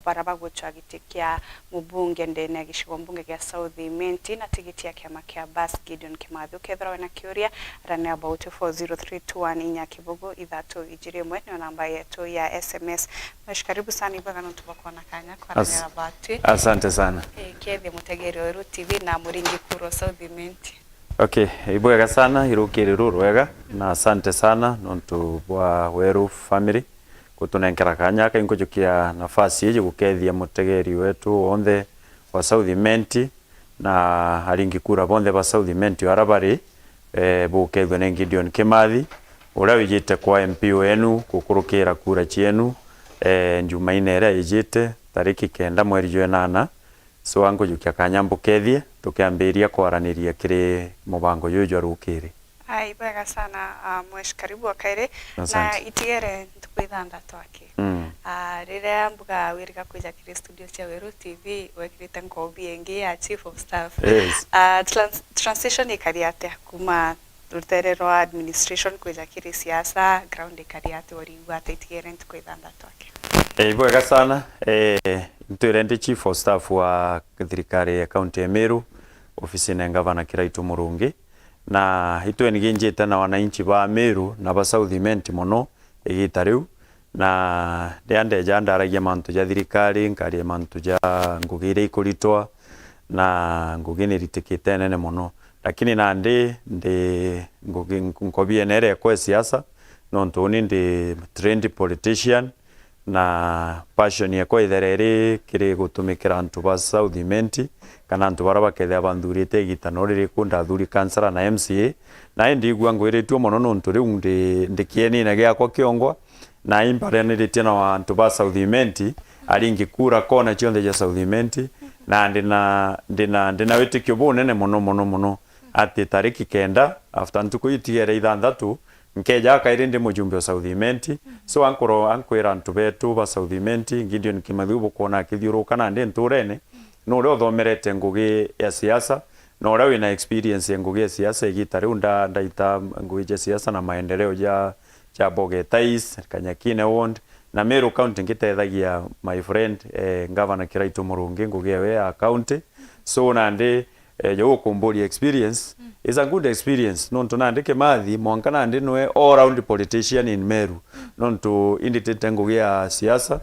baraba guchwa giti kia mubunge ndene gishigo mbunge kia South Imenti na tigiti ya kiama kia bas Gideon Kimathi ukethra wena kiuria rane about 40321 inya kibugu idhatu ijiri mwenye na namba yetu ya SMS. Karibu sana ibaga nutubako na kanya kwa rane rabati. Asante sana. Kethi mutegeri wa TV na muringi kuro South Imenti. Okay, ibwega sana irukiri rurwega na asante sana nontu bwa Weru family kutunenkera kanya ka inkujukia nafasi hii gukethia mutegeri wetu onthe wa South Imenti na aringi kura bonde ba South Imenti arabari bukethwe ne Gideon Kimathi ura wijite kwa MP wenu kukurukira kura chienu Jumaine ira ijite tariki 9 mweri Jwenana so ango jukia kanyambo kethie tukiambiria kwaraniria kiri mubango yujo arukiri. Ai bega sana mwesh karibu akaire na itiere tukwithanda twake. Rire mbuga wirika kuja kiri studio cia Weru TV wekirite ngobi engi ya chief of staff. Yes. Transition ikariate kuma ruterero administration kuja kiri siasa ground ikariate ori wate itiere tukwithanda twake. Bwega sana nturendi chief of staff wa thirikari ya county ya Meru ofisi na gavana Kiraitu Murungi na itwe niginjite na wananchi ba Meru na ba South Imenti mono igita riu na ndiande jandaragia mantu ja thirikari nkari mantu ja ngugire ikuritwa na ngugine ritikite nene mono lakini na ndi ngobie nere kwa siasa nontu ni ndi trained politician na passion ya kwa ithereri kiri gutumikira antu ba South Imenti kana antu baraba kethe bandurite gitano riri kunda thuri kansara na MCA na ndi gwangwiritwo mono nontu riu ndi kieni na giakwa kiongwa na imbaraniritie na antu ba South Imenti aringi kura kona chionde ja South Imenti na ndina witikio bunene mono ati tariki 9 after ntuku itiere ithanthatu nkeja kairinde mujumbe wa South Imenti so ankwira antu betu ba South Imenti Gideon Kimathi bukona kithiuruka na ndi nturene no ro thomerete ngugi ya siasa no ro wina experience ya ngugi ya siasa igita riu ndaita ngugi ya siasa na maendeleo ja Bogetais Kanyakine ward na Meru county ngitethagia my friend governor Kiraitu Murungi ngugi ya county so na ndi yo kumburi experience is a good experience non to nande Kimathi mwanka nande noe all round politician in Meru non to indicate ngugi ya siasa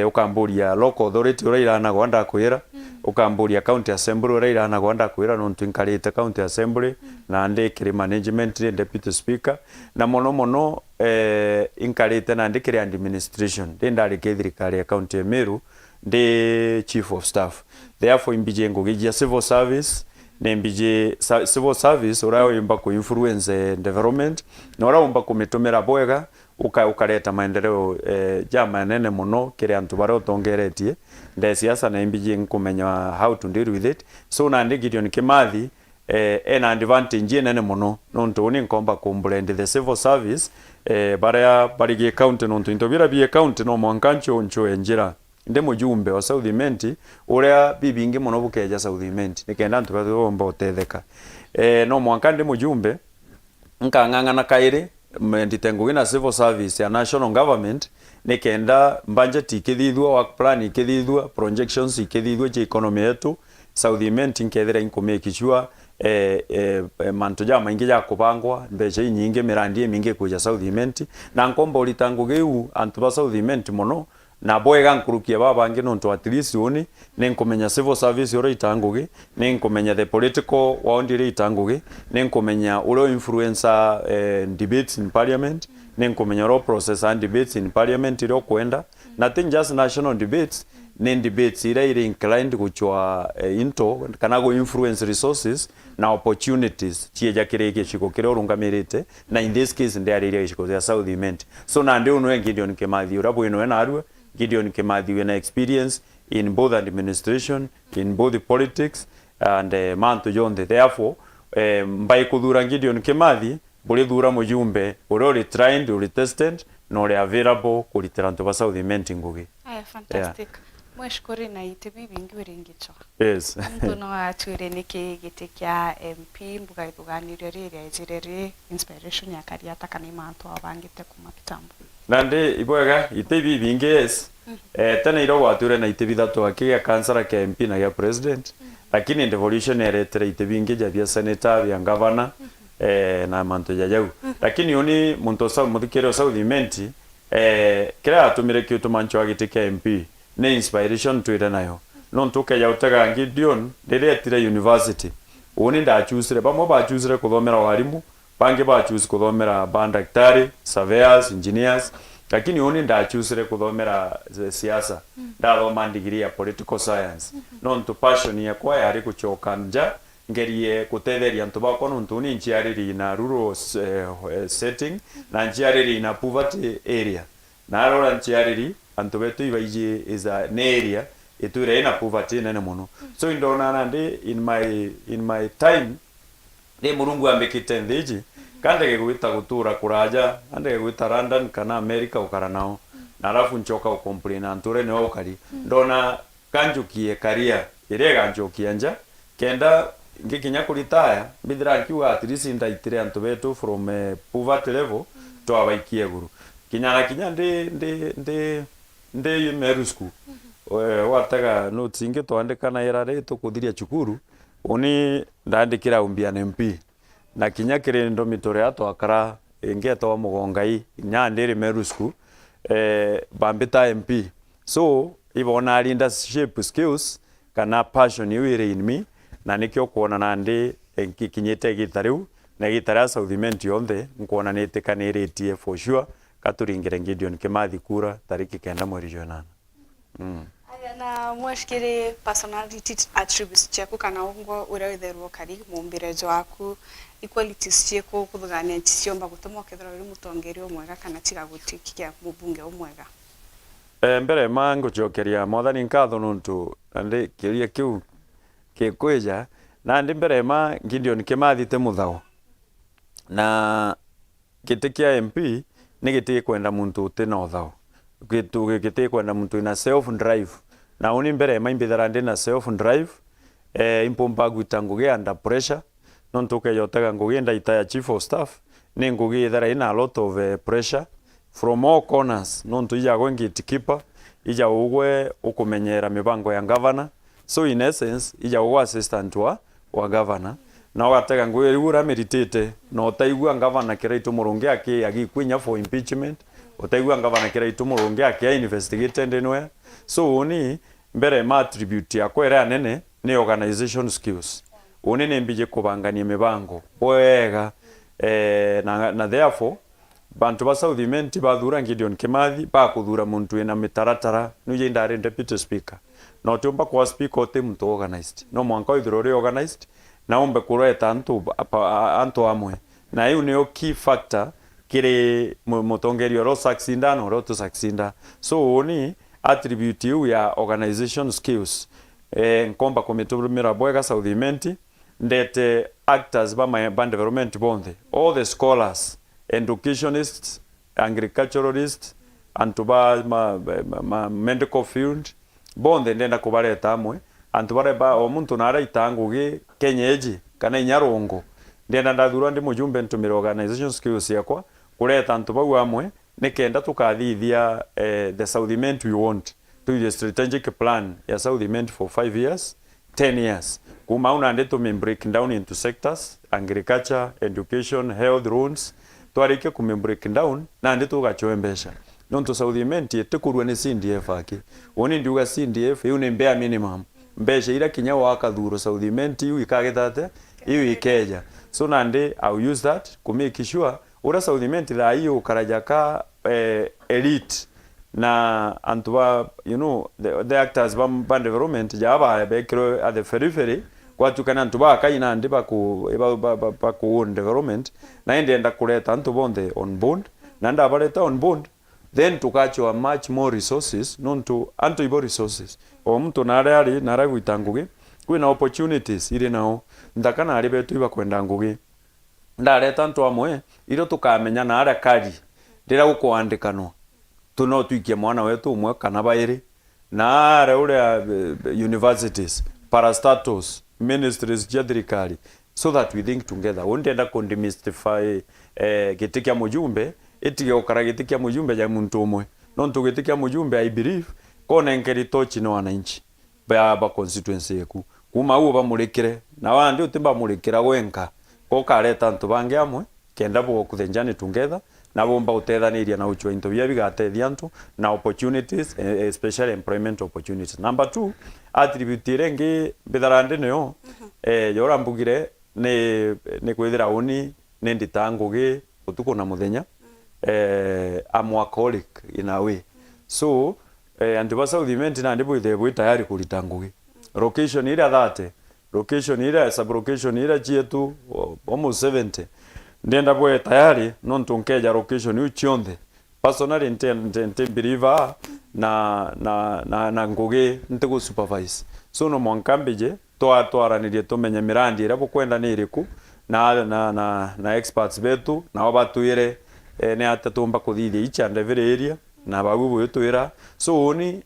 ukamburia local authority uraira na gwanda kwira ukamburia county assembly uraira na gwanda kwira non to inkarite county assembly na ande kiri management deputy speaker na mono inkarite na ande kiri administration ndari kithirikari ya county ya Meru the chief of staff therefore imbije ngugi ya civil service nembije civil service urayo imba ku influence development na urayo imba kumitumira bwega ukareta maendeleo jama nene muno kire antu bare utongeretie nde siasa na imbije nkumenya how to deal with it so na ndi Gideon Kimathi an advantage nene muno nonto ni nkomba kumblend the civil service bare barige county nonto intobira bi account no mwankancho ncho enjira nde mujumbe wa South Imenti uria bibingi muno bukeja South Imenti nikenda ntu bathomba utetheka no mwanka nde mujumbe nkanganga kaire nditengo ina civil service ya national government nikenda budget ikithithwa work plan ikithithwa projections ikithithwa je economy yetu South Imenti nkethera inkomeki sure manto ja maingi ja kubangwa mbeje nyingi mirandi mingi kuja South Imenti na nkomba ulitango geu antu ba South Imenti muno na bwega nkurukia babange nonto at least oni nenkomenya civil service ore itanguge nenkomenya the political woundire itanguge nenkomenya uro influencer debates in parliament nenkomenya ro process and debates in parliament iro kwenda nothing just national debates nen debates ire inclined kuchwa into kana go influence resources na opportunities chieja kireke chiko kiro rungamirite na in this case ndi ari chiko ya South Imenti so na ndi uno Gideon Kimathi urabo ino na arwe Gideon Kimathi with experience in both administration, in both the politics, and manto jonde. Therefore, mbai kudura Gideon Kimathi, buli dura mujumbe, uri trained, uri tested, nori available kulitiranto ba South Imenti ngugi. Fantastic. Mweshukuri na itibi bingi wiringicho. Yes. Mtuno atuire niki gitikia MP mbuga ithuganiryo riri ejireri inspiration ya kariata kana imanto abangite kuma kitambo. nande ibwega itebi binge yes tena iro gwature na itebi thatu akiya kansara ke MP na ya president lakini devolution eretere itebinge ja bia senator bia governor na manto ya jau lakini oni muntu sa muthikero South Imenti kira atumire kiutu mancho agitike MP ne inspiration twire nayo no ntuke ya utaga Gideon ndiretire university oni nda choose bamwe ba choose kuthomera warimu bangi ba choose kuthomera bandaktari surveyors engineers lakini oni nda choose kuthomera siasa ndathoma degree ya political science no ntu passion yakwa yari kuchoka nja ngerie kutetheria ntu bakwa ntu ni nchiariri na rural setting na nchiariri na poverty area na rora nchiariri antu betu ibaiji is an area iture ina poverty nene muno so indona nande in my time ni murungu ambekite ndiji kande gwita gutura kuraja ande gwita London kana America ukara nao na alafu nchoka ucomplain anture ne okari ndona kanjukie karia ire ganjokia nja kenda ngikinya kuritaya bidira kiwa at least ndaitire antu betu from poverty level to abaikie guru kinya ndi meru school wataga notes inge twandikana irare tukuthiria cukuru oni ndandikira umbia MP na kinya kire ndomitore atwakara ingetwa mugongai nya ndiri meru school bambita MP so ibona leadership skills kana passion iwire in me na nikyo kuona nandi kinyite gitariu na gitara South Imenti yonthe nkuona nitikaniritie for sure katuringire Gideon Kimathi kura tariki 9 mweri wa 8 na mwashikiri personality attributes chako kana ungo urawitherwo kari mumbirejo waku equalities cheko kuthugania chiciomba gutuma kethira uri mutongeri omwega kana tiga gutikia mubunge omwega mbere mango jokeria mwathani nkatho nuntu andi kiria kiu kikweja na ndi mbere ma Gideon Kimathi te muthao na gitikia MP ni giti kwenda muntu tena uthao giti kwenda muntu ina self drive na uni mbere ma imbithara ndi na self drive impomba gutanguge under pressure non toke yotaga ngugi ndaita ya chief of staff ni ngugi ithara ina a lot of pressure from all corners non tuija gwengi tikipa ija ugwe ukumenyera mibango ya governor so in essence ija ugwa assistant wa governor na wataga ngugi ura meditate no taigwa governor kiraitu murungi ake agikwinya for impeachment otaigwa governor kiraitu murungi ake investigated anywhere so oni mbere ma attribute ya kwera nene ni organization skills oni ne mbije kubangania mibango wega na therefore bantu ba South Imenti bathura Gideon Kimathi ba kuthura muntu ina mitaratara nuje ndare deputy speaker no tumba kwa speaker ote muntu organized no mwanka ithurore organized na ombe kureta antu amwe na hiyo nio key factor kire mutongeri ro succeeda no ro to succeeda so oni attribute you ya organization skills nkomba komitumira bwega South Imenti ndete actors ba my development bonde all the scholars educationists agriculturalists antuba medical field bonde ndenda kubareta amwe antubare ba omuntu nara itanguge kenyeji kana inyarongo ndenda ndathura ndi mujumbe ntumira organization skills yakwa kureta antuba amwe nikenda tukathithia the South Imenti we want to the strategic plan ya South Imenti for 5 years 10 years kuma una ndeto break down into sectors agriculture education health roads twarike ku break down na ndeto gachoembesha nonto South Imenti tekurwa ni CDF aki oni ndiuga CDF yu ni mbea minimum mbesha ira kinya wakathuro South Imenti yu ikagetate yu ikeja so nande I'll use that to make sure ura South Imenti la hiyo karajaka elite na antuba you know the actors ban development jaba bekro at the periphery kwa tukana antuba kaina ndiba ku development na enda kuleta antu bonde on board na nda baleta on board then tukacho much more resources non to antu ibo resources o mtu nara guitanguge kwina opportunities ile nao ndakana ali betu iba kwenda ngugi ndareta antu amwe iro tukamenya na ara kari ndira gukwandikano tuno tuikie mwana wetu umwe kana bairi na ara ule universities parastatus ministries jadrikali so that we think together wondenda kundemystify gitikia mujumbe etige ukaragiti kia mujumbe ja muntu umwe nontu giti kia mujumbe I believe kona enkeri tochi no wananchi ba constituency yeku kuma uo bamurekire na wandi utimba murekira gwenka ko kareta antu bange amwe kenda bo kuthenjani together na bomba utethaniria na ucho into bia bigatethia antu na opportunities especially employment opportunities. Number 2 attribute rengi bitharande no yora mbugire ne kwithira uni ne nditangugi utuko na muthenya I'm workaholic in a way. So antu ba South Imenti na ndipo ithe tayari kulitangugi location ira thate location ira sub location ira chietu almost 70 ndenda bwe tayari non tunkeja location yu chionde personally nte believer na ngugi nte go supervise so no mwankambije twaranirie tumenye mirandi ira bukwenda ni iriku na experts betu na obatuire ne atatumba kuthithia each and every area na bagubu yetwira so oni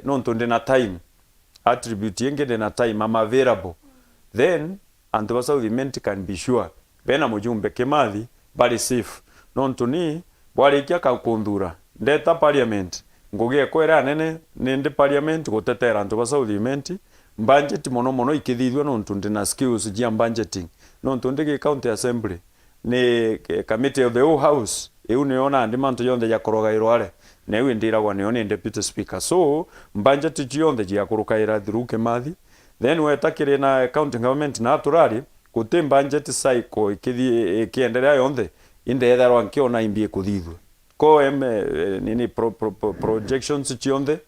non tunde na time attribute yenge na time am available then and the South Imenti can be sure bena mujumbe Kimathi bali safe non tuni bwali kia kakundura ndeta parliament ngugie kwera nene ninde parliament gutetera and the South Imenti budget mono ikithithwe non tunde na skills jia budgeting non tunde ke county assembly ni committee of the whole house euniona andi mantu yonde ya korogairwo ale na ewe ndiragwa nione deputy speaker so budget yonde ya korogaira through Kimathi then wetakire na county government na turari kute budget cycle ikiendelea yonde inde etharwa nkiona imbie kuthithwe ko nini projections chionde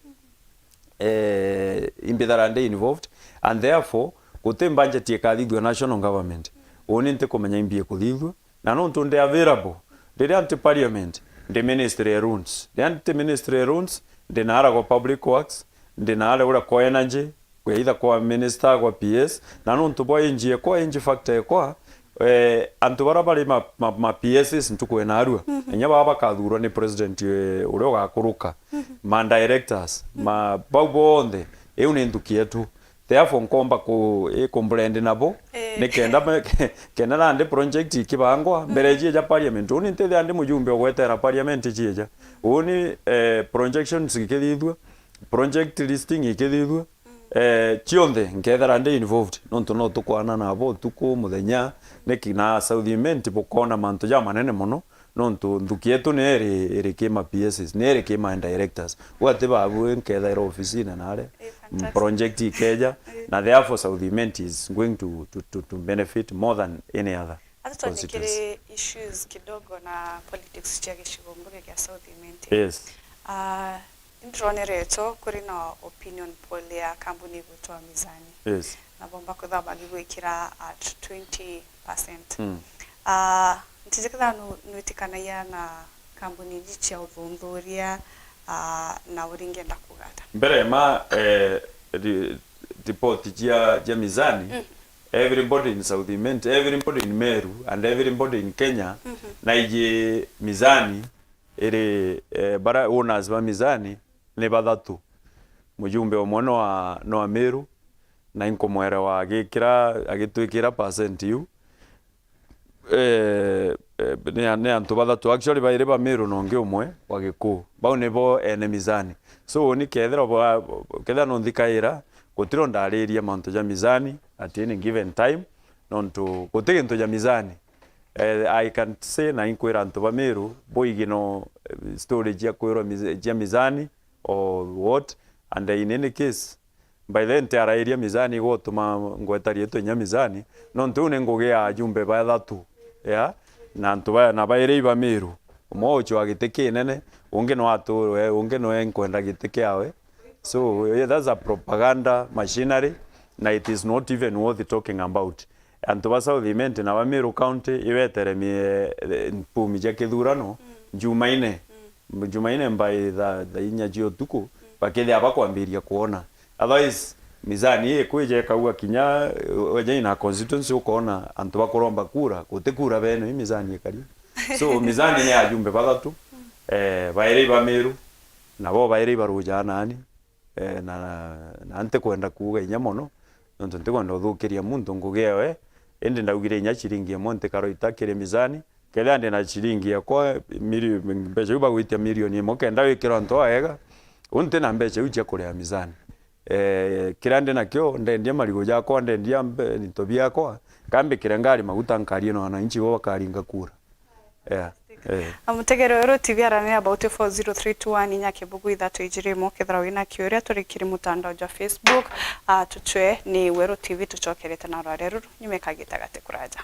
imbitharande involved and therefore kute budget ikathithwe national government oni nte kumenya imbie kuthithwe na no tunde available the anti parliament the ministry rules the ministry rules the nara go public works the nara ura ko energy kwa either kwa minister kwa PS na no ntubo engie kwa engie factor kwa antu barabali ma PSs ntuko enarua enya baba kathurwa ni president ure ugakuruka ma directors ma babonde eune ntukietu therefore nkomba ku blend nabo nikenda kenda ande project ikibangwa mbere jije parliament uni nthe ande mujumbe ogwetera parliament jije uni projections ikithithwa project listing ikithithwa chionde nkethera ande involved nonto no tukwana nabo tuku muthenya nekina South Imenti bukona manto ja manene muno nonto ndukietu neri kima PSs neri kima directors wate babu nkethera office na nare project ikeja na therefore South Imenti is going to benefit more than any other. Atatuandikire issues kidogo na politics cha gishigombuge kya South Imenti. Yes. Ndrone reto kuri na opinion poll ya kampuni gutoa mizani. Yes. Na bomba kuthaba gigwikira at 20%. Ntizikana nuitikana ya na kampuni jicha uthundhuria na uringenda kugata. Mbere ma report ya mizani everybody in South Imenti, everybody in Meru and everybody in Kenya na ije mizani ere bara owners ba mizani ne bathatu mujumbe omwono wa no Meru na inkomwere wa gikira agitwikira percent yu ne antu bathatu actually baire ba Meru nonge umwe wa giku bau nebo ene mizani so ni kethera no thikaira gutiro ndariria manto ja mizani at any given time nonto gutire nto ja mizani I can say na inkwira antu ba Meru boigino storage ya kwiro ja mizani or what and in any case by then tara area mizani gotuma ngwetari eto nya mizani nonto une ngogea ajumbe ba thatu ya na antu ba na baire ba Meru mocho agiteke nene unge no atu unge no enkwenda giteke awe so that's a propaganda machinery na it is not even worth talking about and to South Imenti na Meru County iwetere mpumi ja Kithurano Jumaine by the inya jio tuku bakele abakwambiria kuona otherwise mizani kwije kaua kinya weje na constituency ukona antu bakoromba kura gutekura bene mizani ekari so mizani ni ajumbe bathatu baire ba Meru nabo baire baruja nani na ante kwenda kuga inya mono nonto ntekwenda uthukiria muntu ngugewe ende ndaugire inya chiringi monte karo itakire mizani kethia ndi na chiringi yakwa mbeca iu bagwitia milioni imwe kenda wikira nto wega unte na mbeca iu cia kurea mizani kira ndi nakio ndendia marigo jakwa ndendia into biakwa kambikire ngari maguta nkarie no wananchi bo bakaringa kura Mutegero ero TV arania about 40321 inyake bugu ithatu ijirimo kethra wina kiuria turikiri mutandao wa Facebook tutwe ni Wero TV tucokerete na rwarero nyume kagitagate kuraja.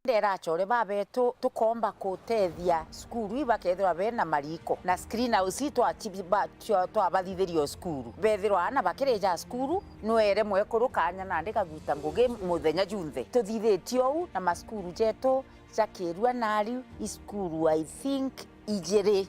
Ndera chore babe tukomba kutethia skuru ibakethwa bena mariko na screen house twabathithirio skuru bethirwa ana bakireja skuru nwere mwekuru kanya na ndika guta nguge muthenya junthe tuthithitio u na maskuru jetu jakirua nari iskuru I think ijere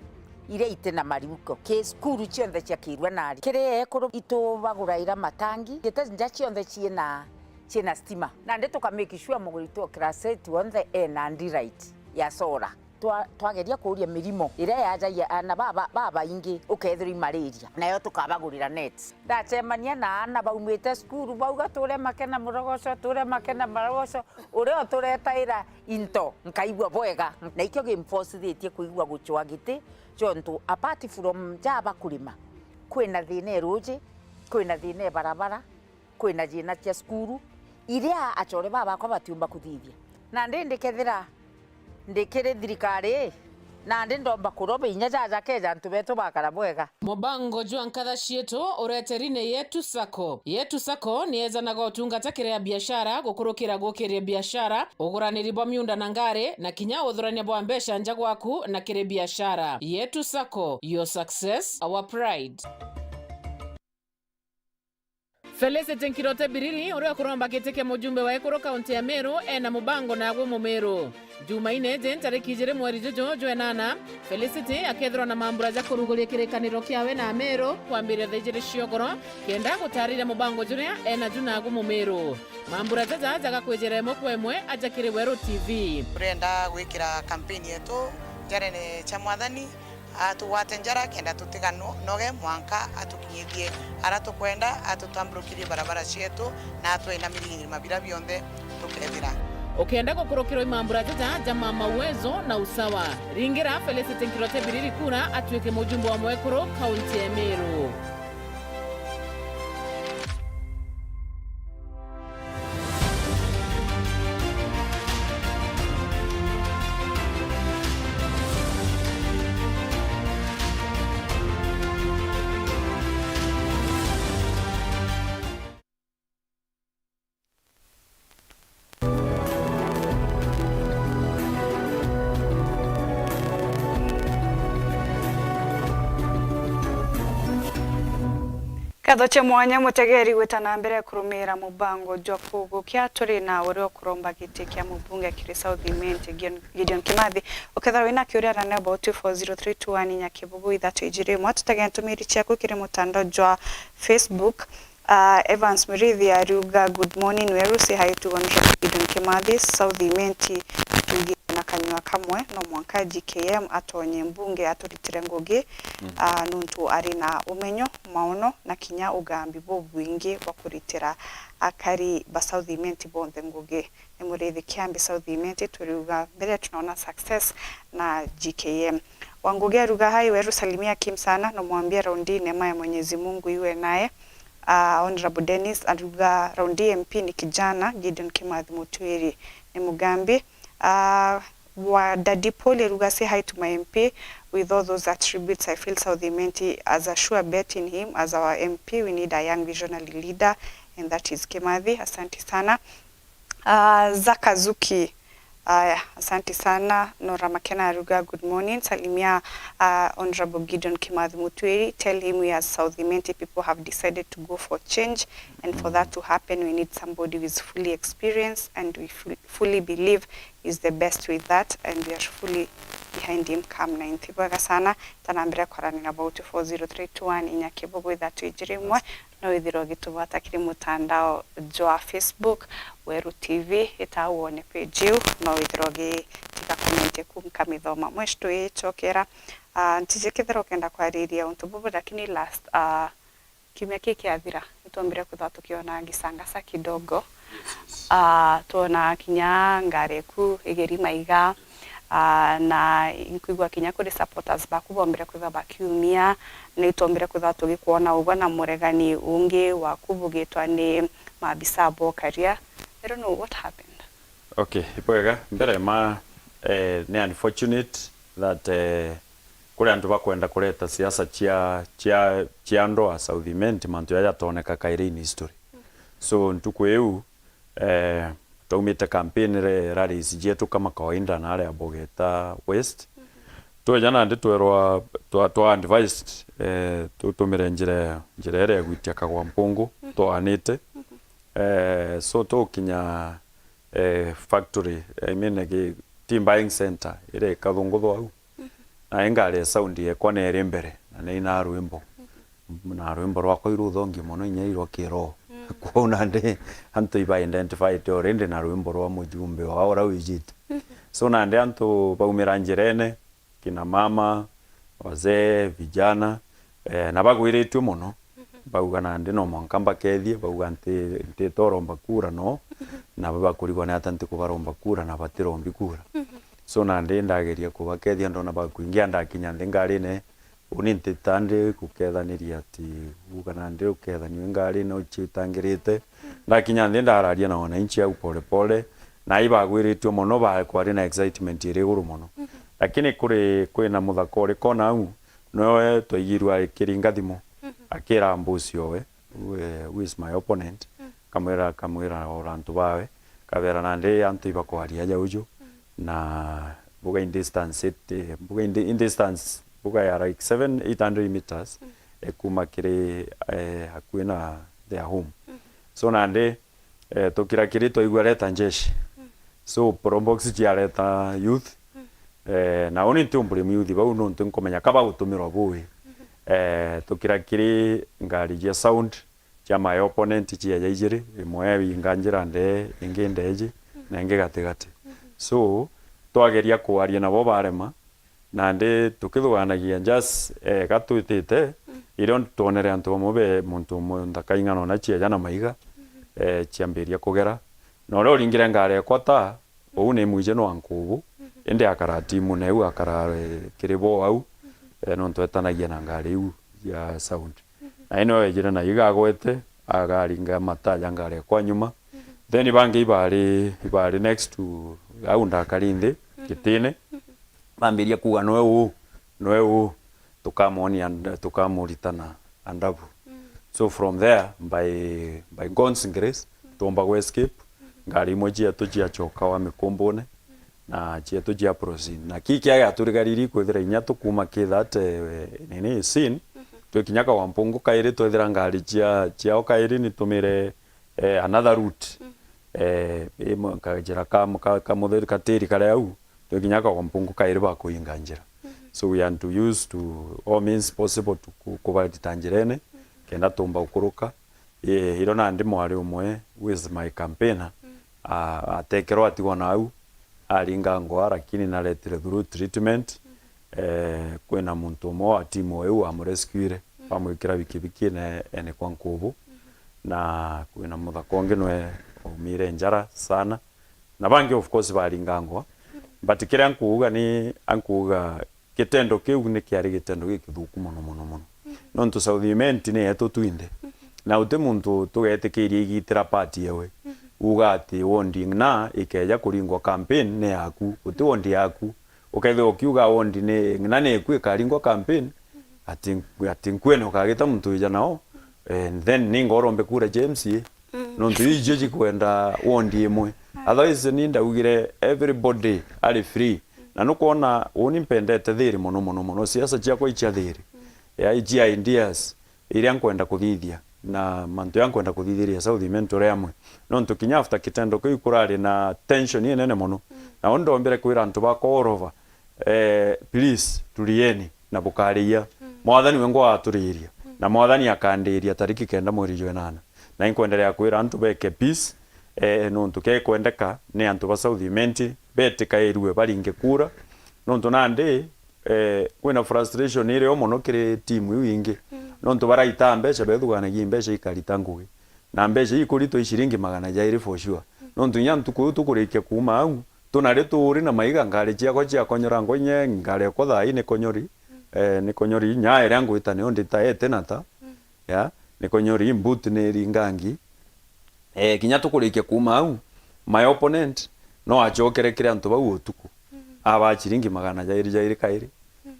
ire itena mariuko ke skuru chionthe jakirua nari kire ekuru itubaguraira matangi giteja chionthe chiena stima na nde tukamake sure mugurito kraseti wonse na right ya solar twageria kuria mirimo ire yaja ana baba ingi ukethiri malaria nayo tukabagurira net ndachemania na ana baumite skuru bauga tule makena murogoco tule makena marogoco urio turetaira into nkaigwa bwega na ikyo gimforcetie kuigwa guchwa giti jonto apart from jaba kulima kwina thine roje kwina thine barabara kwina jina cia skuru iria achore baba kwa batiumba kuthithia na ndikethira ndikire thirikari na ndomba kurobe inya jaja keja ntu betu bakara bwega Mubango jwa nkatha cietu ureterine yetu sako ni ezanaga utungata kiria biashara gukurukira gukiria biashara uguraniri bwa miunda na ngare na kinya uthurania bwa mbesha nja gwaku na kire biashara yetu sako, your success our pride. Felicity Nkirote Biriri uria kuromba kitike mujumbe wa Ekuru kaunti ya Meru na Mubango na agwe Mumeru Jumaine tariki 2 mweri jojo enana Felicity akethirwa na mambura ja kuruguria kirikaniro kiawe na Meru kwambire thejire ciogoro kenda gutarira Mubango juria na juna agwe Mumeru mambura jaja kwejere mokwemwe ajakire Wero TV urenda gwikira campaign yetu jarene cha mwathani atuwate njara kenda tutigano noge mwanka atukinyithie ara tukwenda atutamburukirie barabara cietu na atwena mirigiri mabira bionde tukethira ukienda gukurukirwa imambura jaja mama uwezo na usawa ringira Felicity Nkirote Biriri kura atwike mujumbe wa Mwekuru kaunti ya Meru. Katho cha mwanya mutegeri gwetana mbere kurumira Mubango jwa kugukia turi na urio kuromba giti kia mubunge kiri South Imenti Gideon Kimathi ukethara wina kiuria rane about 40321 nyakibugu ithatu ijirimo tutagenda tumiri chiaku kiri mutandao jwa Facebook. Evans Murithi aruga good morning Weru say hi to Gideon Kimathi South Imenti na kanywa kamwe no mwanka GKM atonye mbunge aturitire ngugi nuntu ari na umenyo maono na kinya ugambi bo bwingi wa kuritira akari ba South Imenti bonde ngugi ni Murithi kiambi South Imenti turuga mbere tunaona success na GKM wangugi aruga hai Weru salimia Kim sana no mwambia raundi neema ya Mwenyezi Mungu iwe naye. Honorable Dennis aruga raundi MP ni kijana Gideon Kimathi-Ariromba ni mugambi. Wa Daddy Paul aruga say hi to my MP with all those attributes. I feel South Imenti as a sure bet in him as our MP. We need a young visionary leader and that is Kimathi. Asante sana. Zakazuki asante sana. Nora Makena aruga good morning. Salimia Honorable Gideon Kimathi-Ariromba. Tell him we as South Imenti people have decided to go for change, and for that to happen we need somebody who is fully experienced, and we fully believe is the best with that, and we are fully behind him. Come 90 bwaga sana tanambira kwarani about 40321 inyakibugu ithatu ijirimwe no ithiro gitubata kiri mutandao jwa Facebook Wero TV itawone page you no ithiro gitika document kumkamithoma mweshto ichokera ntije kithero kenda kwariria untu bubu lakini last kimya kiathira nituambire kutha tukiona gisangasa kidogo tuona kinya ngareku igeri maiga na inkuigwa kinya kuri supporters baku bombire kutha bakiumia ni tuambire kutha tugikuona ugo na muregani ungi wa kubugitwa ni mabisa bokaria. I don't know what happened. Okay, ipwega mbere ma ni unfortunate that kule antu bakwenda kuleta siasa chia ndoa South Imenti mantu ya toneka kaire in history. So ntuku eu tumite campaign rallies jetu kama kawaida na ale abogeta West. Jana ndi twerwa twa advised tutumire njire ere gwitia kagwa mpungu twanite so tokinya factory I mean team buying center ire kathunguthwa au na engale sound yekwa nere mbere na ina rwimbo na rwimbo rwako iruthongi muno inya iro kiro kuona ndi antu iba identified already na rwimbo rwa mujumbe wa ora wijita so na ndi antu baumira njirene kina mama wazee vijana na bagwiritwe muno bauga na ndi no mwankamba kethie bauga nti toromba kura no na bakurigwa na atanti kubaromba kura na batirombi kura so na ndi ndageria kubakethia ndona bakuingia ndakinya ndengarine uni ntitande kukethaniria ati uga na ndi ukethani ngarine uchitangirite ndakinya ndararia na ona inchi au pole pole na ibagwiritwe muno ba kwari na excitement iri guru muno lakini kwina muthako uri kona au noe twaigirwa kiringa thimu akira mbusi owe who is my opponent kamwira orantu bawe kabera nande antu ibakwaria jaujo na buga in distance in distance buga ya like 800 meters kuma kire hakuina their home so nande tokira kire toigwa leta njeshi so probox jiareta youth na oni ntumbure myuthi bau no ntunkomenya kaba gutumirwa buwi tukira kiri ngari je sound cha my opponent chia jaijiri imwe binganjira nde ingendeji na ingegategate so twageria kwaria nabo barema na ndi tukithwanagia just gatwitite irio tuonere antu bamobe muntu ndakaingano na chia jana maiga chiamberia kugera no ro ringira ngare kwata ou ne mwije no ankubu ende akara timu neu akara kiribo au no twetanagia na ngari u ya sound na ino ejira na igagwete agaringa mataja ngari kwa nyuma then bangi ibari next to au ndakarinde kitine bambiria kuga noe u tukamuritana andabu so from there by God's grace tomba go escape ngari moji atujia choka wa mikombone na chietu jia proceed na kiki ya turigariri kwethira inya tukuma kithate nini sin tukinyaka wa mpungu kairi twethira ngari chia okairi ni tumire another route imo kajira kamuthiri katiri kare au tukinyaka wa mpungu kairi ba kuinga njira so we are to use to all means possible to kubalita tanjirene kenda tumba ukuruka iro na ndi mwari umwe with my campaigner atekero atigwa na au aringa ngwa lakini naletire through treatment kwena muntu mo atimu eu amurescuire pamwikira wikibiki ene kwa nkubu na kwena muthako nginwe umire njara sana na bangi of course baringa ngwa but kire ankuuga ni ankuuga kitendo kiu ni kiari kitendo gikithuku muno no ntu South Imenti ne eto twinde na ute muntu tugetekirie igitira party yewe ugati wondi na ikeja kuringwa campaign ne yaku uti wondi yaku ukethe ukiuga wondi ne nane kwika ringwa campaign ati kweno kagita muntu ija nao and then ningorombe kura James no ntu ije kwenda wondi imwe otherwise ni ndaugire everybody are free na nukuona uni mpendete thiri muno siasa chiako icha thiri ya ijia ideas iria nkwenda kuthithia na mantu yankwenda kuthithiria South Imenti remwe no ntukinya after kitendo kiu kurari na tension nene muno na ondo mbere kwira antu bako orova please tulieni na bukaria mwathani wengo aturiria na mwathani akandiria tariki 9 mweri wa 8 na inkwendelea kwira antu beke peace nontu ke kwendeka ne antu ba South Imenti betika irwe baringe kura nontu nandi kwina frustration ire omono kire timu wingi nontu baraita mbeca bethuganagia mbeca ikarita ngugi na mbeca ikurito ishiringi 200 for sure nontu nyantu ku tukurikia kuma au tunari turi na maiga ngari ciako cia konyora ngonye ngari ko thai ni konyori ni konyori nya ere ngwita ne ondi ta etenata ya ni konyori mbuti ne ringangi kinya tukurikia kuma au my opponent no achokere kire antu bau otuku aba chiringi 200 kairi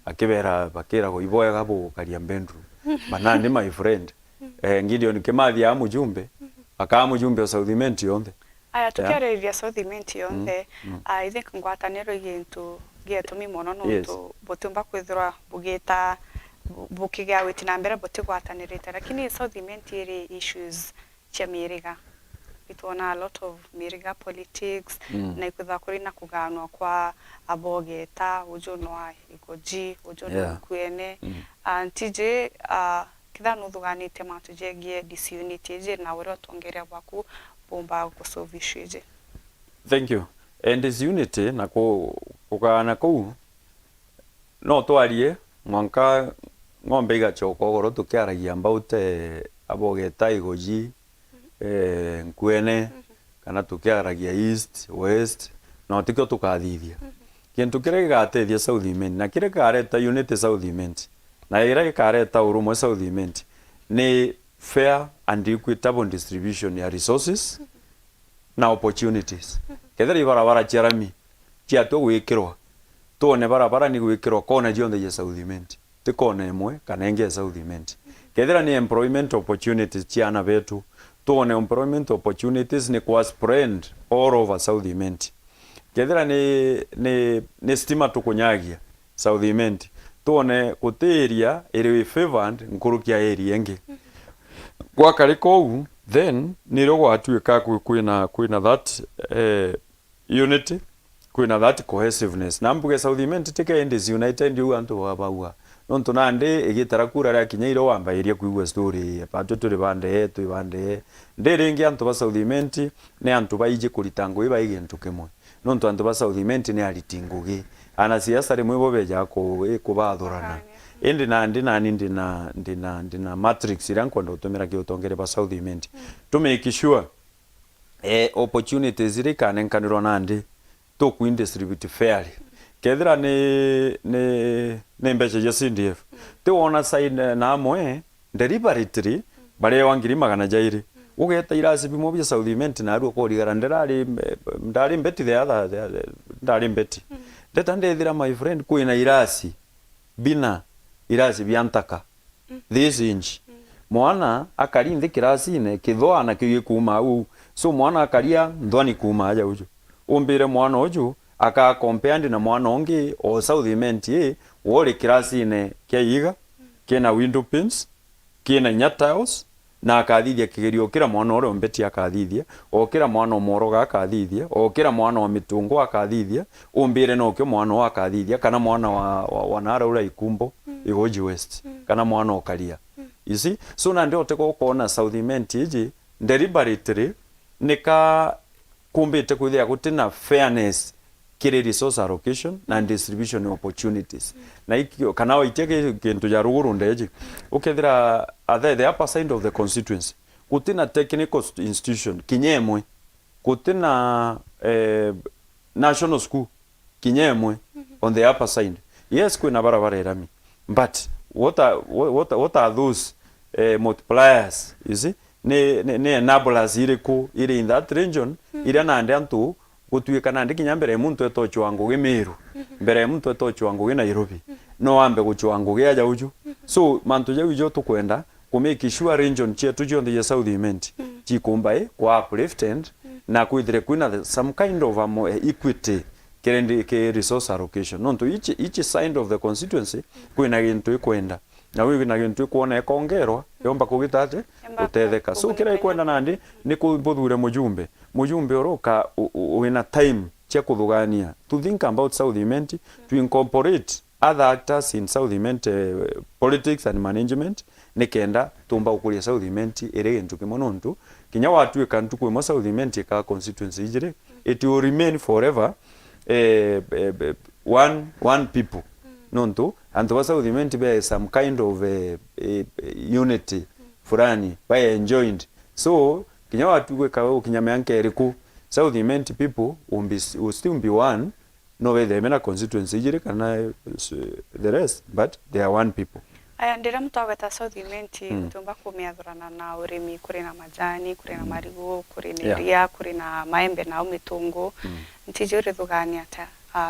akibera bakira go iboya gabo karia bedroom manandi my friend Gideon Kimathi-Ariromba mujumbe akamujumbe wa South Imenti yonthe aya tukiarĩrĩria South Imenti yonthe I think ngwatanĩro igintu gĩatũmi mono nontu butumba kwithirwa bugita bukiga witi na mbere butigwatanĩrĩte lakini South Imenti ĩrĩ issues cia mĩrĩga itona a lot of mĩrĩga politics na ikwitha kuri na kuganwa kwa abogeta ujonwa igoji ujonwa kwene antije kithano thuganite matujengie disunity je na wero tongeria baku bomba kusolve. Thank you. And disunity na kugana ku no twarie mwanka ng'ombe igachoko goro tukiaragia about abogeta igoji nkwene kana tukiaragia east west no tikyo tukathithia kintu kire gigatethia South Imenti na kire kareta unity South Imenti na ira kareta urumwe South Imenti ni fair and equitable distribution ya resources na opportunities kethera barabara cherami cia to gwikirwa tuone barabara ni gwikirwa kona jionde ya South Imenti tikona emwe kana enge South Imenti kethera ni employment opportunities ciana betu tuone employment opportunities ni kwa spread all over South Imenti kethera ni stima tukunyagia South Imenti tuone kuteria iri favored nkurukia area enge kwa kariko then niro gwatuika kwina that unity kwina that cohesiveness nambuge South Imenti tike indi united you antu wabaua nontu nande igitara kura ra kinyairo wambairia kuigwa story pato turi bande ndiringi antu ba South Imenti ne antu baije kuritango iba igintu kimwe nontu antu ba South Imenti ne alitingugi ana siasa rimwe bobeja ko kubathurana indi ndina matrix iranko ndo tumira kiotongere ba South Imenti to make sure opportunities irikane nkaniro nandi to ku distribute fairly kethira ne mbeche ya CDF te wona side na mwe deliberately bare wangiri 200 ugeta irasi bimo bya South Imenti na ruo ko rigara ndari mbeti the other ndari mbeti ndeta ndethira my friend kuina irasi bina irasi byantaka this inch mwana akari ndi kirasi ne kithwa na kigikuma u so mwana akaria ndwani kuma aja uju umbire mwana uju aka compare na mwana ongi o South Imenti wori kirasi ne keiga kena window pins kena nyatiles na akathithia kigerio kira mwana ore mbeti akathithia o kira mwana omoroga akathithia o kira mwana wa mitungo akathithia umbire no kyo mwana wa akathithia kana mwana wa nara ura ikumbo igoji west kana mwana okaria you see so na ndio teko kuona South Imenti iji deliberately nika kumbite kuthia gutina fairness kire resource allocation na distribution opportunities na ikyo kana waiteke kintu ja ruguru ndeje ukethira the upper side of the constituency kutina technical institution kinyemwe kutina national school kinyemwe on the upper side yes kuna barabara irami but what are those multipliers you see ne enablers ire in that region ire na antu gutuika na ndikinya mbere muntu etochwa ngugi Meru mbere muntu etochwa ngugi Nairobi no ambe guchwa ngugi aja uju so mantu je ujo tukwenda ku make sure region chetu jonde ya South Imenti chikumbae kwa upliftment na kuithire kuna some kind of equity kerendi ke resource allocation nonto each side of the constituency kuna gintu ikwenda na wewe na gintu kuona ekongerwa yomba kugitate utetheka so kira ikwenda nandi ni kubuthure mujumbe oroka wina time cha kuthugania to think about South Imenti to incorporate other actors in South Imenti politics and management nikenda tumba ukuria South Imenti ere gintu kimonontu kinya watuika ntuku imwe South Imenti ka constituency ijire it will remain forever one people nonto and was South Imenti be some kind of unity fulani by enjoyed so kinya watuika kinyame yanke eriku South Imenti people will still be one no way they mena constituency ijire kana the rest but they are one people. Aya ndira mutaweta South Imenti tumba kumiathurana na urimi kuri na majani kuri na marigu kuri na iria kuri na maembe na umitungu ntijuri thugani ata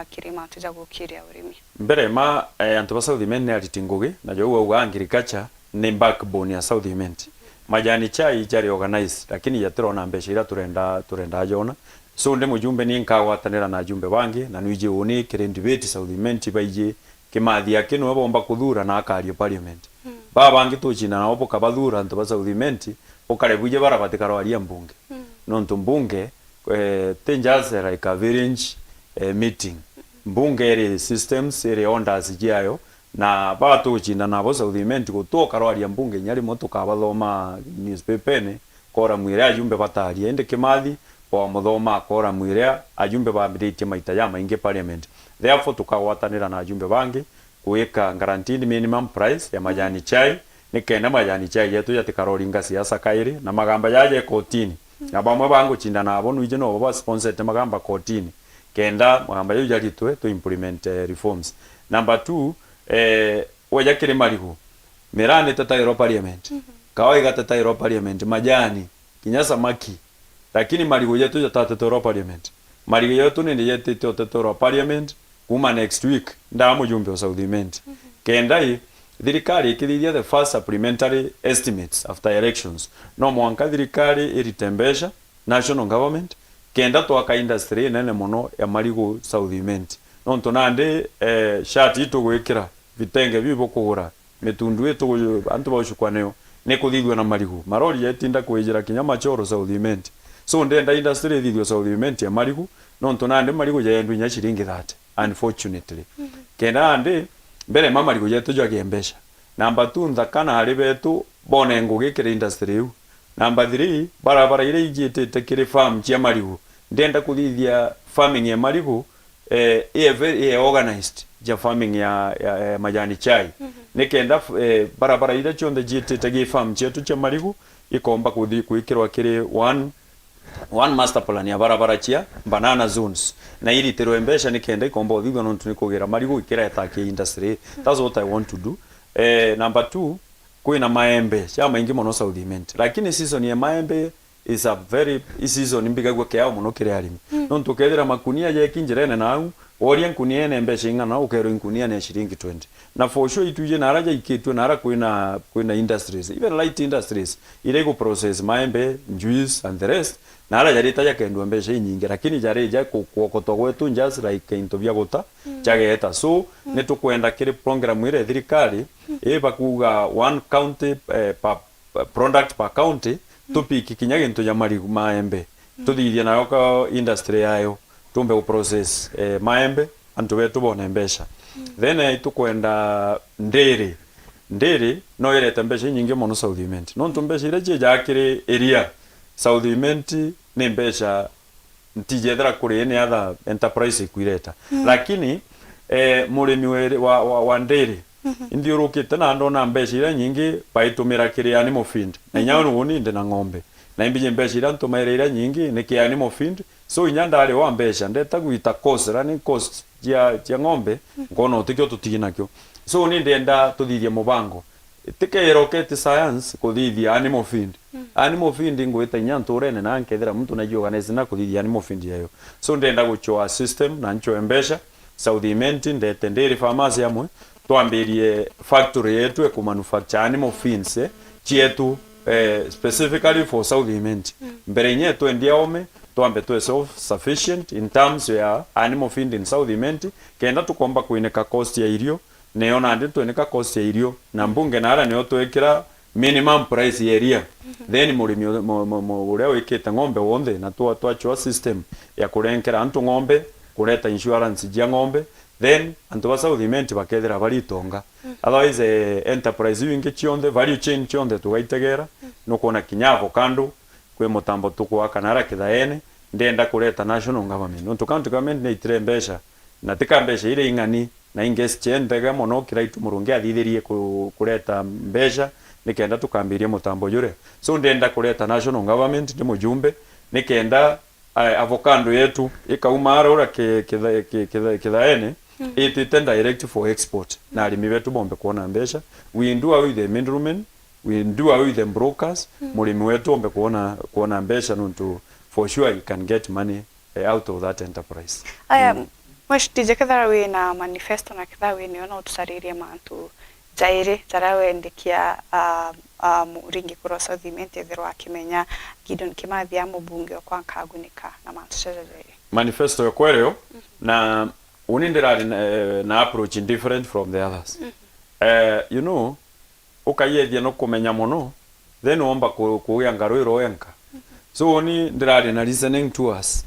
kirima tuja gukiria urimi mbere ma antu ba South Imenti aritingugi na jo uga agriculture ni backbone ya South Imenti majani chai jari organize lakini yatirona mbesha ira turenda jona so ndi mujumbe ni nkawatanira na jumbe bangi na nwije uni kirendibeti South Imenti baije Kimathi akino bomba kuthura na akario parliament baba bangi tuchina na opo kabathura nto ba South Imenti okarebuje barabatikaro aria mbunge nonto mbunge tenjase like a village meeting mbunge ere systems ere onders jiayo na baba tuchina na bo South Imenti gutoka ro aria mbunge nyari moto kabathoma newspaper ne kora mwire ajumbe bataria ende Kimathi wa muthoma akora mwire ajumbe bambirite maita ya mainge parliament therefore tukawatanira na ajumbe bangi kuweka guaranteed minimum price ya majani chai nikenda majani chai yetu yatikaroringa siasa kairi na magamba yaje kotini na bamwe bangu chinda nabo nwije no baba sponsored magamba kotini kenda magamba yo yalitwe to implement reforms. Number 2 oya kire marigu mirane tatairo parliament kawaiga tatairo parliament majani kinyasa maki lakini marigu yetu yatatatoro parliament marigu yetu ni yete tatoro parliament kuma next week ndamo jumbe wa South Imenti kenda thirikari ikithithia the first supplementary estimates after elections no mwanka thirikari iritembesha national government kenda twaka industry nene muno ya marigu South Imenti no ntonande shati itugwikira vitenge bibo kugura mitundu itu antu baushukwaneo ne kuthithwa na marigu marori yetinda kwijira kinyama choro South Imenti so ndenda industry thithio South Imenti ya marigu no ntonande marigu yaendu nya shiringi 30 unfortunately kenda ande mbere mama marigu yetu jagembesha. Number 2 ndakana hari betu bone ngugi kire industry u. Number 3 barabara ile ijite tekire farm cia marigu ndenda kuthithia farming ya marigu very organized ja farming ya majani chai nikenda barabara ile chonde jite tegi farm chetu cia marigu ikomba kuikirwa kire one master plan ya barabara chia banana zones na ili teroembesha nikenda ikomba uthithwa no tunikugira marigu ikira etake industry. That's what I want to do. Number 2 kuina maembe chama ingi mono South Imenti lakini season ya maembe is a very season mbigagwa kya muno kire arimi no tukethira makunia je kinjirene nau oria nkunia ne mbesha ingana ukero nkunia ne shiringi 20 na for sure ituje na araja ikitwe na ara kuina industries even light industries ile go process maembe juice and the rest na ara jarita ya kendo mbesha nyingi lakini jareja kuokoto gwetu just like into bya gota jageta so netukwenda kire program ile thirikari bakuga one county per product per county tupiki kinyage nto ya marigu maembe tuthithia nayo ka industry yayo tumbe ku process maembe antu betu bone mbesha then tukwenda ndere no irete mbesha nyingi mono South Imenti no tumbesha ile je jakire area South Imenti ne mbesha ntijethera kuri ene other enterprise ikwireta lakini murimi wa ndere indi urukite na ndo na mbesha ile nyingi baitumira kiri animal feed na nyawo ngoni inde na ng'ombe na imbije mbesha ile ntumaire ile nyingi ni ki animal feed so inyanda ale wa mbesha ndeta guita cost running cost ya ng'ombe ngono tikyo tutinakyo so ni ndenda tuthithia mubango tike rocket science kuthithia animal feed ngwita nyanturene na nkethera mtu na organize na kuthithia animal feed yayo so ndenda guchoa system na ncho mbesha South Imenti ndete ndere pharmacy amwe tuambirie factory yetu ya kumanufacture animal feeds chietu specifically for South Imenti mbere nyetu ndia ome tuambe tu self sufficient in terms ya animal feed in South Imenti kenda tukomba kuineka cost ya irio neona ndi tuineka cost ya irio na mbunge na ara ne otwekira minimum price ya area then murimi uria wikite ng'ombe wonde na twachwa system ya kurenkera antu ng'ombe kureta insurance ya ng'ombe then antu ba South Imenti bakethera bari tonga otherwise enterprise wingi chionde value chain chionde tugaitegera no kona kinyavo kando kwe mutambo tukwa kanara kithaene ndenda kuleta national government nontu county government ni itire mbesha na tika mbesha ile ing'ani na ingesi ndega mono kiraitu murungi athithirie kuleta mbesha nikenda tukambirie mutambo jure so ndenda kuleta national government ndi mujumbe nikenda avocado yetu ikauma arora kithaene it is direct for export na arimi betu bombe kuona mbesha we do away the middlemen we do away the brokers murimi wetu bombe kuona mbesha nontu for sure you can get money out of that enterprise. Mwesh DJ kethara we na manifesto na kethara we ni ona utusaririe mantu jairi jarawe ndikia ringi kuro South Imenti thirwa kimenya Gideon Kimathi amubunge kwa kagunika na mantu jairi manifesto ya kwereo na unindira na approach different from the others. You know ukayethia no kumenya mono then omba kuya ngaruiro enka so ni ndirari na listening to us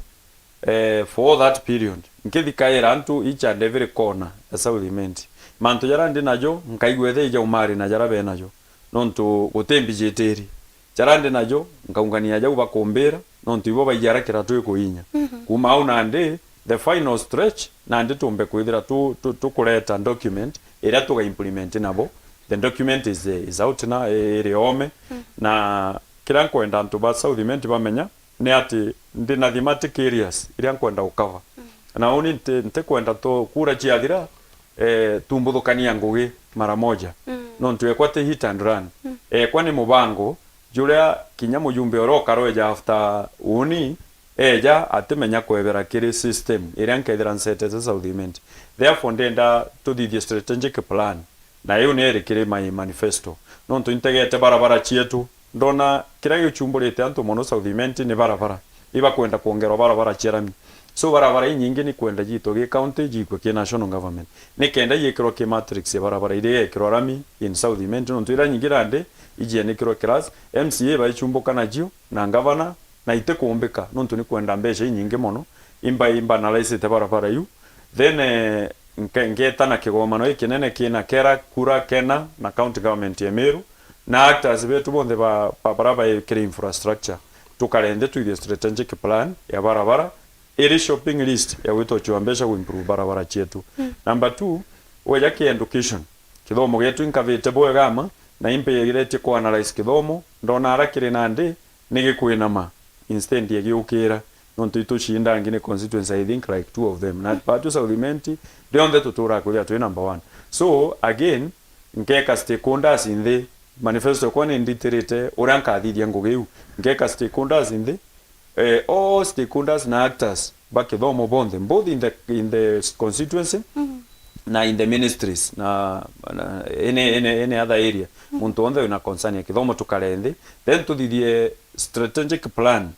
for that period nkithikaira antu each and every corner ya South Imenti mantu jara ndi najo nkaigwethe ija umari na jara be najo nontu gutembi jeteri jara ndi najo nkaungania jau bakombera nontu ibo bayara kira tu kuinya kuma una ndi the final stretch na ndi tumbe kwithira tu kuleta document ira tuga implement nabo the document is out na iriome na kila nkwenda antu ba South Imenti bamenya ni ati ndi na thematic areas iria nkwenda ukava na uni nte kwenda to kura chiathira tumbuthukania ngugi mara moja nontu ekwate hit and run kwani mubango juria kinya mujumbe oroka roja after uni eja atemenya kwebera kiri system iria nkethira nsete South Imenti therefore ndenda to the strategic plan na hiyo ni erikire my manifesto nontu integete barabara chietu ndona kira gichumbulite antu mono South Imenti ni barabara iba kwenda kuongera barabara chirami so barabara nyingi ni kwenda jito gi county jiko ki national government ni kenda yekiro ki matrix ya barabara ile yekiro rami in South Imenti nontu ira nyingi rande ije ni kiro class MCA ba ichumbuka na jio na governor na ite kuombeka nontu ni kwenda mbesha nyingi mono imba na laisite barabara yu then ngeta na kigomano ikinene kina kera kura kena na county government ya Meru na actors betu bonde ba barabara ya infrastructure tukalende tu the strategic plan ya barabara iri shopping list ya wito chuambesha ku improve barabara chetu. Number 2 weja ki education kithomo getu inkavite boye gama na impe yegirete ko analyze kithomo ndona arakire nande nigikwina ma instead yegiukira nontu ituchinda ngine constituency I think like 2 of them na patu South Imenti donde tutura kulia tu number 1 so again nkeka stakeholders in the manifesto kwa nditerete oranka thithia ngugeu nkeka stakeholders in the all stakeholders na actors bakithomo bonde both in the constituency na in the ministries na any other area muntu onde una concern ya kithomo tukalende then tuthithie strategic plan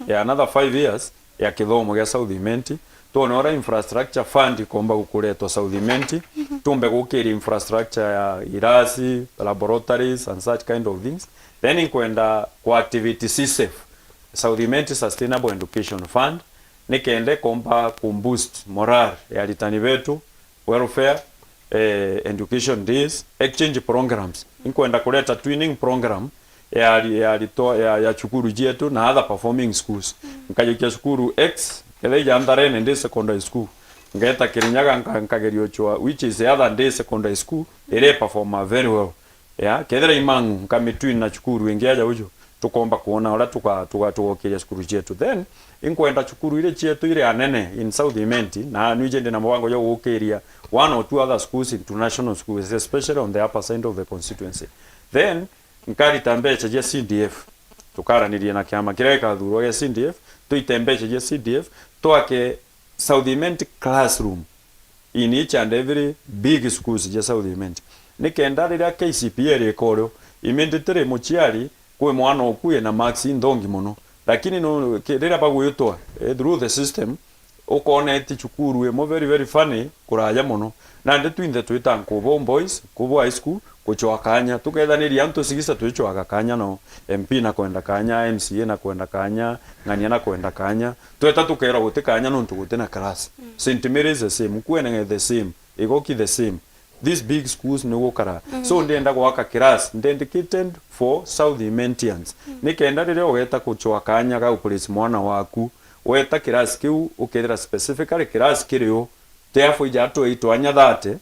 ya another 5 years ya kithomo ya South Imenti tonora infrastructure fund komba gukuretwa South Imenti tumbe gukiri infrastructure ya irasi laboratories and such kind of things then inkwenda kwa activity safe South Imenti Sustainable Education Fund nikende komba kumboost moral ya litani betu welfare education days exchange programs inkwenda kuleta twinning program ya chukuru jetu na other performing schools nkajokia schools X kele jandare nende secondary school ngeta kirinyaga nkagerio chwa which is the other day secondary school ere perform very well kedera imangu nkamitwin na chukuru ingiaja ujo tukomba kuona ora tugokiria chukuru jetu then inkwenda chukuru ile chetu ile anene in South Imenti na nwijende na mwango yo gukiria 1 or 2 other schools international schools especially on the upper side of the constituency then nkari tambecha je CDF tukaranirie na kiama kireka thuro ya CDF tuitembecha je CDF toake South Imenti classroom in each and every big schools je South Imenti nikenda rira KCPE rekoro Imenti tere muchiari kwe mwana okuye na maxi ndongi mono lakini no rira baguyutwa through the system ukone eti chukuru emo very funny kuraya mono na nde twinde twita kubo boys kubo high school kuchwa kanya tukethaniria antu sigisa tuichwa kanya no MP na kwenda kanya MCA na kwenda kanya ngania na kwenda kanya tweta tukera guti kanya no ntugute na class St Mary's the same kwena the same igoki the same these big schools ni gukara so ndenda gwaka class dedicated for South Imentians nikenda rire ogeta kuchwa kanya ga upolice mwana waku weta class kiu ukethira specifically class kirio therefore jato itwanya thate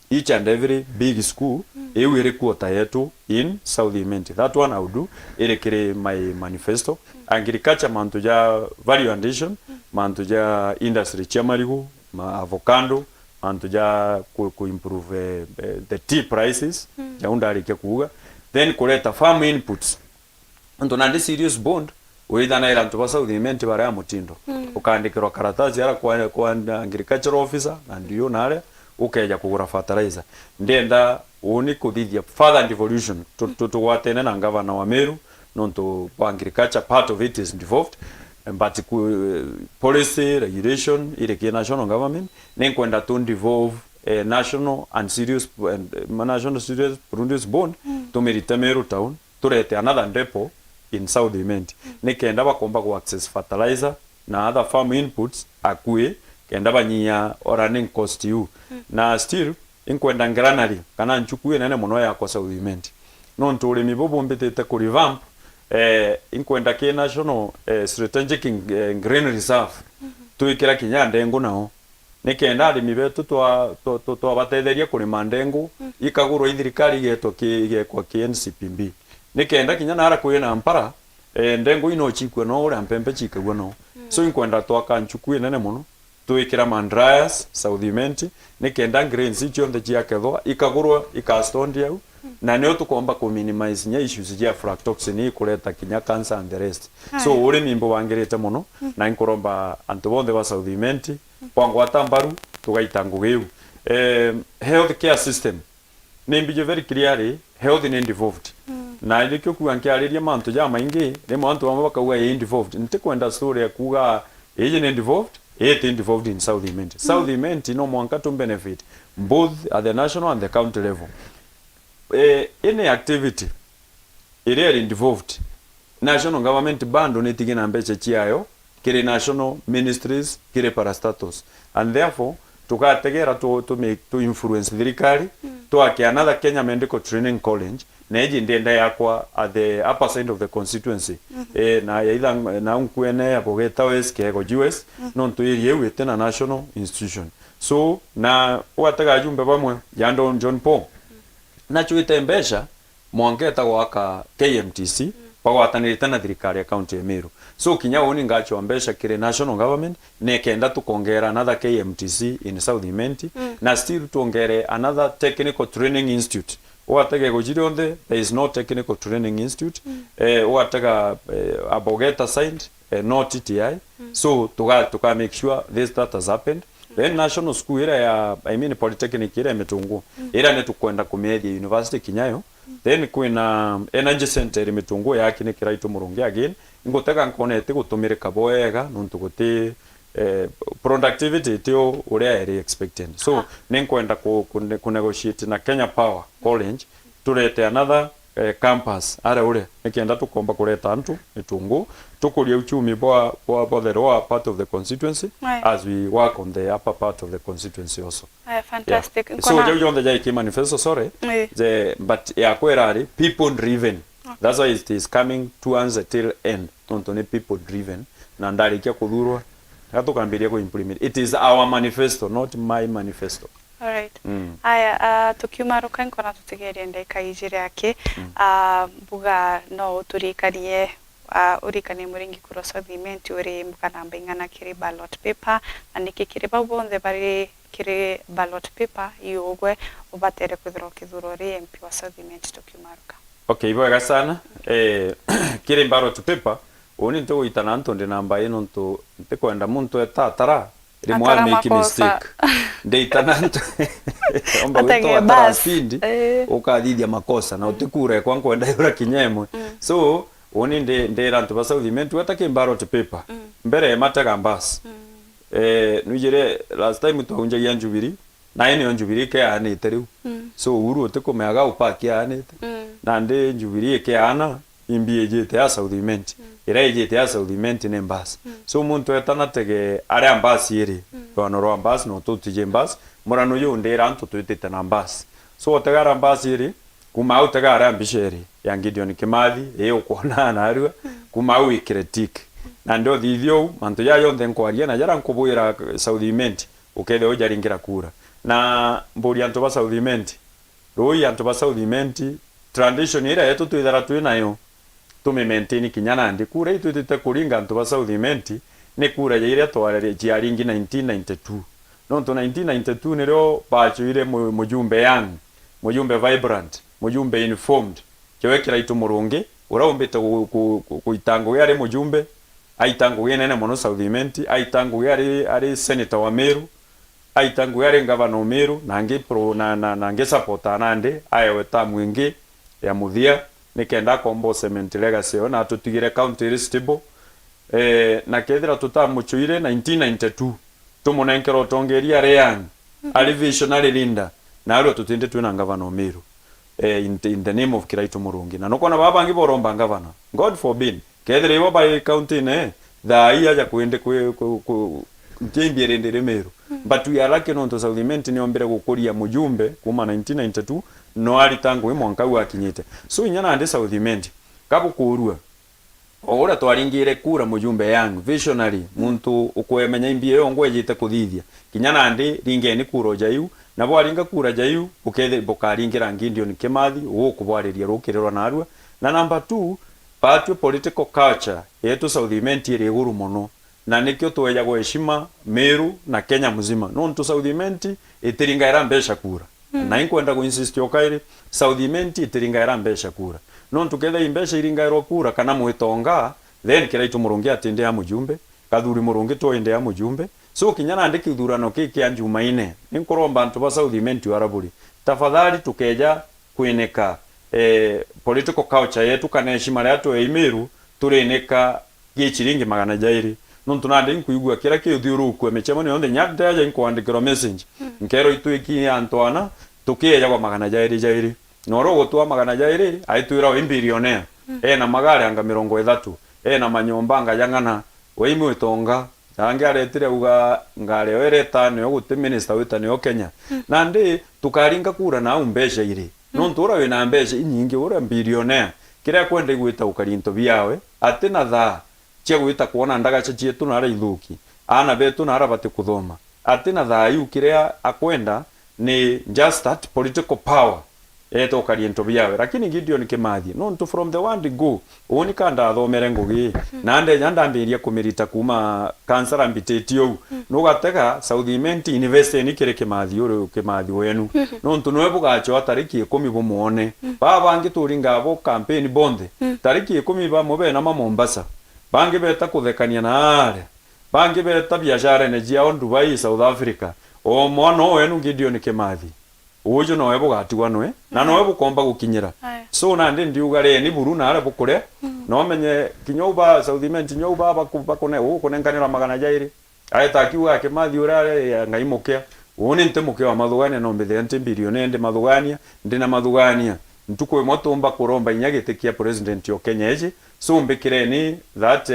each and every big school ewe ire kuota yetu in South Imenti. That one I would do ire kire my manifesto agriculture mantuja value addition mantuja industry chamarigu ma avocado mantuja ku improve the tea prices jaunda alike kuuga then kuleta farm inputs ndo nandi serious bond withana ira ntu South Imenti bara mutindo ukandikirwa karatazi ara kwa agriculture officer and you nare ukeja kugura fertilizer ndenda uni kuthithia further devolution to watene na governor wa Meru nonto agriculture part of it is involved but policy regulation ile national government nenkwenda to devolve national and serious national serious produce bond to merita Meru town to rete another depot in South Imenti nekenda bakomba ku access fertilizer na other farm inputs akue kenda banyia running cost you na still inkwenda granary kana nchukue nene muno ya kwa South Imenti non to urimi bobombetete ku revamp inkwenda ke national strategic green reserve tuikira kinyande ngo nao nikenda arimi betu twa batetheria kuri mandengo ikagurwo ithirikari geto kwa KNCPB nikenda kinyana ara kuye na mpara ndengo ino chikwe no uri ampempe chikagwo no so inkwenda twaka nchukue nene muno tuikira mandryers South Imenti nikenda grains icho nde chiakethwa ikagurwa ikastondia na nio tukomba ku minimize nya issues ya aflatoxin ikureta kinya cancer and the rest so uri mimbo wangirite muno na inkoromba antu bonde wa South Imenti kwangwata mbaru tugaita ngugiu health care system nimbijo very clearly health in involved na ile kyo kuankiariria mantu ja maingi le mantu bamwe bakauga involved ntikwenda story ya kuga agent involved it involved in South Imenti. South Imenti no mwanka to benefit both at the national and the county level. Any activity ire involved national government bando netigina mbeche chiayo kire national ministries kire parastatus and therefore tukategera to influence thirikari to ake another Kenya Medical Training College neji ndenda yakwa at the upper side of the constituency na either na unkwene abogeta west kego US non to iri wete na national institution so na wataga jumbe bamwe yando John Paul na chuite mbesha mwangeta waka KMTC pawatanirita na thirikari ya county ya Meru so kinya woni ngacho mbesha kire national government nekenda tukongera another KMTC in South Imenti na still tuongere another technical training institute watege gojirionde there is no technical training institute watega abogeta signed no TTI so tuka make sure this that has happened then national school ira ya I mean polytechnic ira metungu ira netukwenda kumedi university kinyayo then kwina energy center metungu yake ni kiraito murungi again ngoteka nkonete gutumire kaboega nuntu guti productivity tio uria eri expected so nenkwenda ku negotiate na Kenya Power College turete another campus ara ure nikienda tukomba kureta antu mitungu tukuria uchumi bwa the lower part of the constituency as we work on the upper part of the constituency also fantastic so jo the jai manifesto sorry but ya kwerari people driven that's why it is coming towards the tail end ontone people driven na ndari kia kuthurwa hatukambiria ku implement it is our manifesto not my manifesto. All right. Aya tukiumaruka nkona tutigeria ndeka ijire yake buga no turikanie urikanie muringi kuro South Imenti uri mukana mbingana kiri ballot paper aniki kiri babonde bari kiri ballot paper yugwe ubatere kuthiro kithurori MP wa South Imenti tukiumaruka. Okay, iboga sana kiri ballot paper oni nto itana ntonde namba ino nto ntekwenda muntu etatara rimwa make mistake ndeita nanto omba wito spindi ukadhidia makosa na utikure kwa kwenda yura kinyemo so oni ndera nto ba South Imenti watake ballot paper mbere mataga mbasi nujire last time tuunja ya njubiri na ene njubiri ke ane teriu so uru utikumeaga upaki ane na nde njubiri ke ana imbi ejete ya South Imenti ira ejete ya South Imenti ne mbasi so muntu etana tege ari ambasi iri bano ro ambasi no tutije mbasi murano yundera antu tutete na mbasi so tegara ambasi iri kuma utegara ambisheri ya Gideon Kimathi ukona na arua kuma critique na ndio thithio mantu ya yonthe nkwaria na jara nkubwira South Imenti ukethe ujaringira kura na mburi antu ba South Imenti roi antu ba South Imenti tradition ira yetu tuithara twinayo tume maintain kinyana ndi kura itu tete kuringa antu ba South Imenti ne kura ya ira tware jiaringi 1992 no to 1992 nero bacho ile mujumbe yang mujumbe vibrant mujumbe informed kiwekira itu murungi uraombete kuitango yare mujumbe aitango yenene mono South Imenti aitango yare ari senator wa Meru aitango yare governor Meru nange pro nange supporta nande ayeweta mwingi ya muthia nikenda combo cement legacy ona tutigire county stable na kethira tutamuchuire 1992 tumunenkero tongeria rean ali visionary linda na aro tutinde twina governor Meru in the name of Kiraito Murungi na nokona babangi boromba governor god forbid kethira ibo by county ne tha iya ja kuende ku mtimbire ndire Meru but we are lucky no to South Imenti ni ombere gukuria mujumbe kuma 1992 no ali tangu we mwanka wa kinyite so inyana ande South Imenti kabukurua ora twaringire kura mujumbe yangu visionary muntu ukwemenya imbie yongwe yite kuthithia kinyana ande ringeni kuro jaiu na bwaringa kura jaiu ukethe bokaringira Gideon Kimathi ukubwariria rukirerwa narua na number 2 patio political culture yetu South Imenti iri guru muno na nikyo tweja gweshima Meru na Kenya muzima no ntu South Imenti itiringa era mbesha kura na inkwenda kuinsist yokaire South Imenti itiringa era mbesha kura no ntu kethe imbesha iringa ero kura kana mwitonga then Kiraito Murungi atinde ya mujumbe kathuri Murungi toinde ya mujumbe so kinyana ndiki Kithurano kiki anjumaine ninkoromba ntu ba South Imenti waraburi tafadhali tukeja kuineka political culture yetu kana heshima yetu Meru tureneka gichiringi magana jairi no tunande nkuigua kira kithiuruku emechemo ni onde nyakta ya nkwandikira message nkero itwiki Antoana tukiya kwa magana jairi noro gotwa magana jairi aitwira o billionaire na magari anga 30 na manyomba anga yangana weimwe tonga yange aretire uga ngare wereta ne ogutte minister witane o Kenya nande tukaringa kura na umbesha ire no ntura we na mbesha inyingi ura billionaire kira kwende gwita ukarinto biawe atena tha cia gwita kuona ndagacha cietu na ithuki ana betu na arabate kuthoma atena tha yu kiria akwenda ni just that political power eto kariento biawe lakini Gideon Kimathi no to from the one go oni kanda thomere ngugi nande nyandambiria kumirita kuma cancer ambitatio no gatega South Imenti University ni kire Kimathi uri Kimathi wenu no ntu no bugacho tariki 10 bumuone baba ngituringa bo campaign bonde tariki 10 ba mobe na Mombasa bangi beta kuthekania na are bangi beta biashara ne jia on Dubai South Africa o mwana wenu Gideon Kimathi ujo no ebo gatigwa noe na no ebo komba gukinyira so na ndi ndiugare ni buru na ara bukure no menye kinyoba South Imenti nyoba bakone kunenganira magana jairi aita kiwa Kimathi urare ngaimokea woni ntemuke wa mathugania no mbethe ante bilione ndi mathugania ndina mathugania ntuko emotomba kuromba inyagetekia president yo Kenya eje so mbekireni that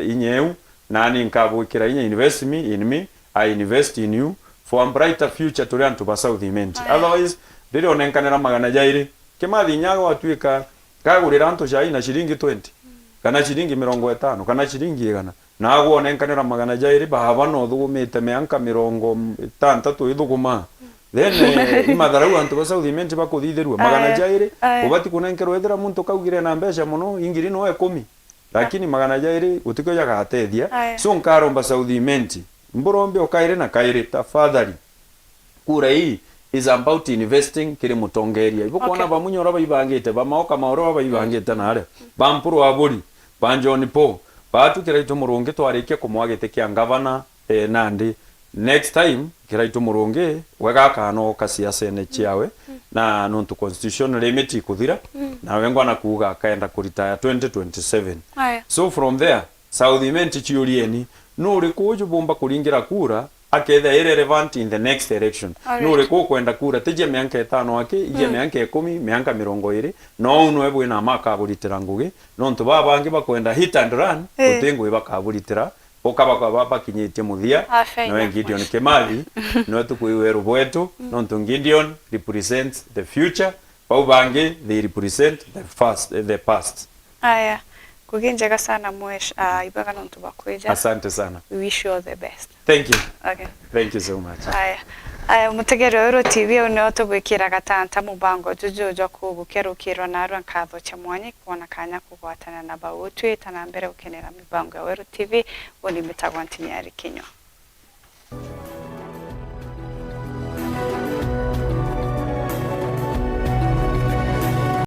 inyeu nani nkabukira inye invest me in me I invest in you for a brighter future to learn to ba South Imenti otherwise ndiri onenkanira magana jairi Kimathi nyaga watwika kagurira nto jai na shilingi 20 kana shilingi 50 kana shilingi 100 nago onenkanira magana jairi baba no thugumite meanka 60 ithuguma then imatharau antu ba South Imenti bakuthithirwa magana jairi ubati kunenkerwa ethira muntu kaugire na mbesha muno ingiri no 10 lakini magana jairi utikoja gatethia so nkaromba South Imenti mburombe okaire na kaire tafadhali kura hii is about investing kire mutongeria ibo kona bamunyora bayibangite bamaoka maoro bayibangite nare bampuru aburi banjoni po batu Kiraito Murungi twarike kumwagite kia governor nandi next time Kiraito Murungi wega kano kasiasa ne chiawe na nonto constitutional limit kuthira na wengo na kuuga akaenda kuretire 2027 so from there South Imenti chiurieni no uri kuju bomba kuringira kura aketha irrelevant in the next election. Alright. Nure ko kwenda kura tije mianka 5 ake ije mianka 10 mianka 20 no unwe bwina makaburitira ngugi nontu babangi bakwenda hit and run utengo bakaburitira okaba kwa bakinyitie muthia no Gideon Kimathi no tukwiweru bwetu nontu Gideon represents the future baubangi they represent the past. Aya kuginjega sana mwesh ibaga nontu bakweja. Asante sana. We wish you all the best. Thank you. Okay. Thank you so much. Aya mutegere Wero TV uno tubwikira gatanta mubango jujujo kugukirukirwa na arwa nkatho cha mwanyi kuona kanya kugwatana na bawutwe tana mbere ukenera mibango ya Wero TV woni mitagwa ntinyari kinyo.